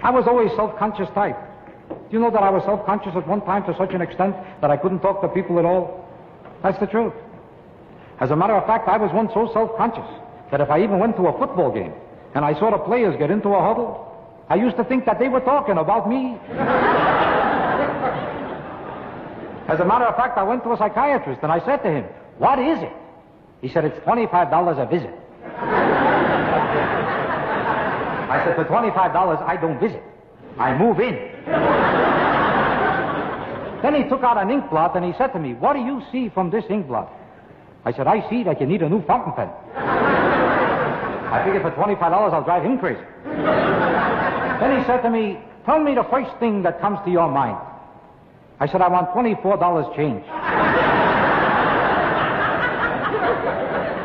I was always self-conscious type. Do you know that I was self-conscious at one time to such an extent that I couldn't talk to people at all? That's the truth. As a matter of fact, I was once so self-conscious that if I even went to a football game and I saw the players get into a huddle, I used to think that they were talking about me. As a matter of fact, I went to a psychiatrist and I said to him, "What is it?" He said, "It's $25 a visit." I said, "For $25, I don't visit. I move in." Then he took out an ink blot and he said to me, "What do you see from this ink blot?" I said, "I see that you need a new fountain pen." I figured for $25 I'll drive him crazy. Then he said to me, "Tell me the first thing that comes to your mind." I said, "I want $24 change."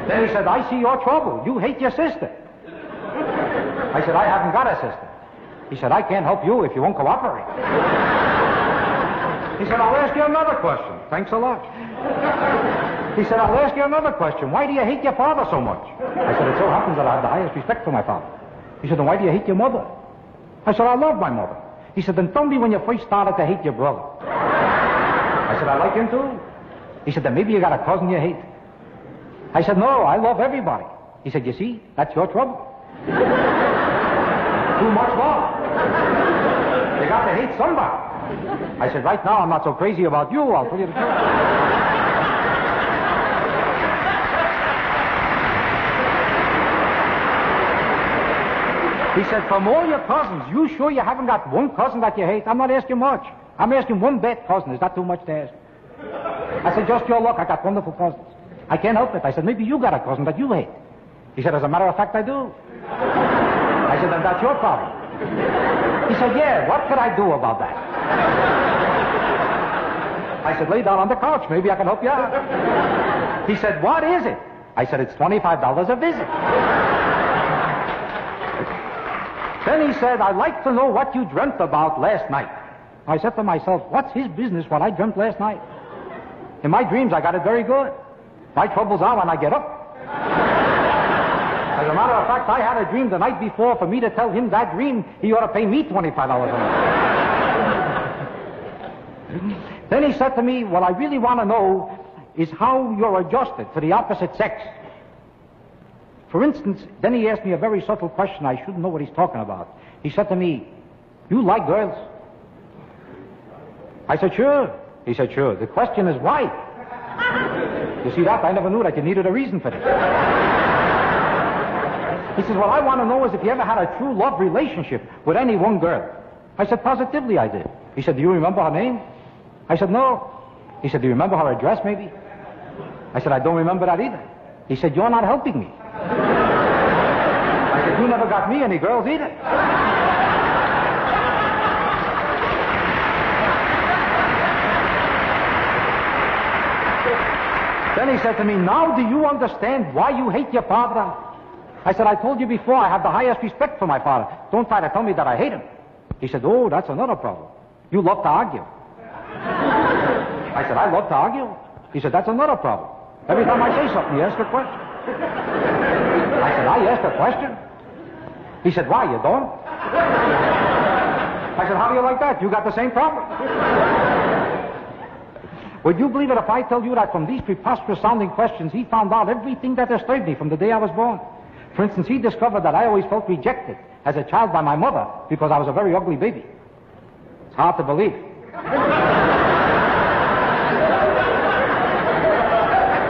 Then he said, "I see your trouble. You hate your sister." I said, "I haven't got a sister." He said, "I can't help you if you won't cooperate." He said, "I'll ask you another question." Thanks a lot. He said, "I'll ask you another question. Why do you hate your father so much?" I said, "It so happens that I have the highest respect for my father." He said, "Then why do you hate your mother?" I said, "I love my mother." He said, "Then tell me when you first started to hate your brother." I said, "I like him too." He said, "Then maybe you got a cousin you hate." I said, "No, I love everybody." He said, "You see, that's your trouble. Too much love. You got to hate somebody." I said, "Right now I'm not so crazy about you, I'll tell you the truth." He said, "From all your cousins, you sure you haven't got one cousin that you hate?" "I'm not asking much. I'm asking one bad cousin. Is that too much to ask?" I said, "Just your luck. I got wonderful cousins. I can't help it." I said, "Maybe you got a cousin that you hate." He said, "As a matter of fact, I do." I said, "Then that's your problem." He said, "Yeah, what could I do about that?" I said, "Lay down on the couch. Maybe I can help you out." He said, "What is it?" I said, "It's $25 a visit." Then he said, "I'd like to know what you dreamt about last night." I said to myself, what's his business what I dreamt last night? In my dreams, I got it very good. My troubles are when I get up. As a matter of fact, I had a dream the night before. For me to tell him that dream, he ought to pay me $25 a month. Then he said to me, "What I really want to know is how you're adjusted to the opposite sex." For instance, then he asked me a very subtle question. I shouldn't know what he's talking about. He said to me, "You like girls?" I said, "Sure." He said, "Sure. The question is why?" You see that? I never knew that you needed a reason for this. He says, "What I want to know is if you ever had a true love relationship with any one girl." I said, "Positively I did." He said, "Do you remember her name?" I said, "No." He said, "Do you remember her address maybe?" I said, "I don't remember that either." He said, "You're not helping me." I said, "You never got me any girls either." Then he said to me, "Now do you understand why you hate your father?" I said, "I told you before I have the highest respect for my father. Don't try to tell me that I hate him." He said, "Oh, that's another problem. You love to argue." I said, "I love to argue?" He said, "That's another problem. Every time I say something, you ask a question." I said, "I asked a question?" He said, "Why, you don't?" I said, "How do you like that? You got the same problem." Would you believe it if I tell you that from these preposterous sounding questions, he found out everything that disturbed me from the day I was born? For instance, he discovered that I always felt rejected as a child by my mother because I was a very ugly baby. It's hard to believe.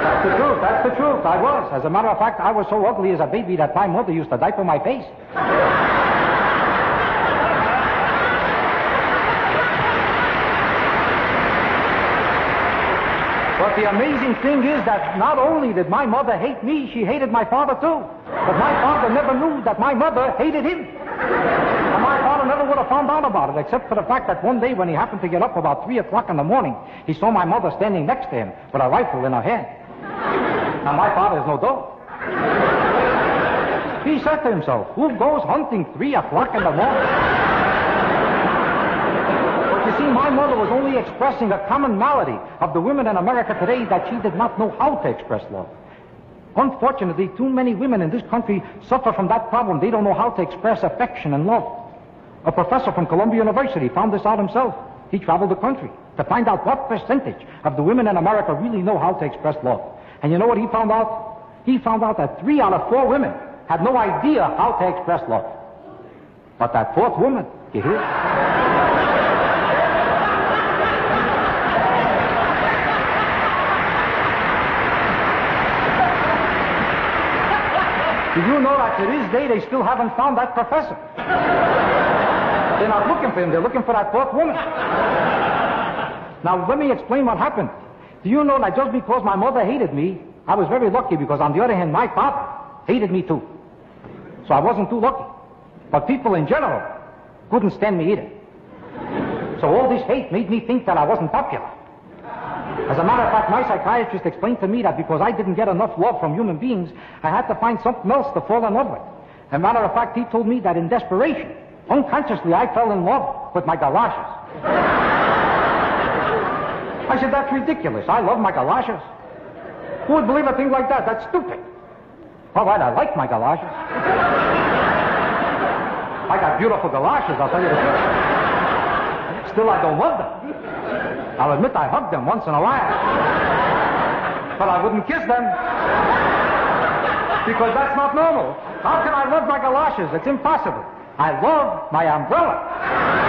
That's the truth. That's the truth. I was. As a matter of fact, I was so ugly as a baby that my mother used to diaper my face. But the amazing thing is that not only did my mother hate me, she hated my father too. But my father never knew that my mother hated him. And my father never would have found out about it, except for the fact that one day when he happened to get up about 3 o'clock in the morning, he saw my mother standing next to him with a rifle in her hand. Now my father is no dog. He said to himself, "Who goes hunting 3 o'clock in the morning?" You see, my mother was only expressing a common malady of the women in America today, that she did not know how to express love. Unfortunately, too many women in this country suffer from that problem. They don't know how to express affection and love. A professor from Columbia University found this out himself. He traveled the country to find out what percentage of the women in America really know how to express love. And you know what he found out? He found out that 3 out of 4 women had no idea how to express love. But that 4th woman, you hear? Did you know that to this day they still haven't found that professor? They're not looking for him, they're looking for that 4th woman. Now, let me explain what happened. Do you know that just because my mother hated me, I was very lucky because, on the other hand, my father hated me too. So I wasn't too lucky. But people in general couldn't stand me either. So all this hate made me think that I wasn't popular. As a matter of fact, my psychiatrist explained to me that because I didn't get enough love from human beings, I had to find something else to fall in love with. As a matter of fact, he told me that in desperation, unconsciously, I fell in love with my galoshes. I said, that's ridiculous. I love my galoshes. Who would believe a thing like that? That's stupid. All right, I like my galoshes. I got beautiful galoshes, I'll tell you the truth. Still, I don't love them. I'll admit I hug them once in a while. But I wouldn't kiss them. Because that's not normal. How can I love my galoshes? It's impossible. I love my umbrella.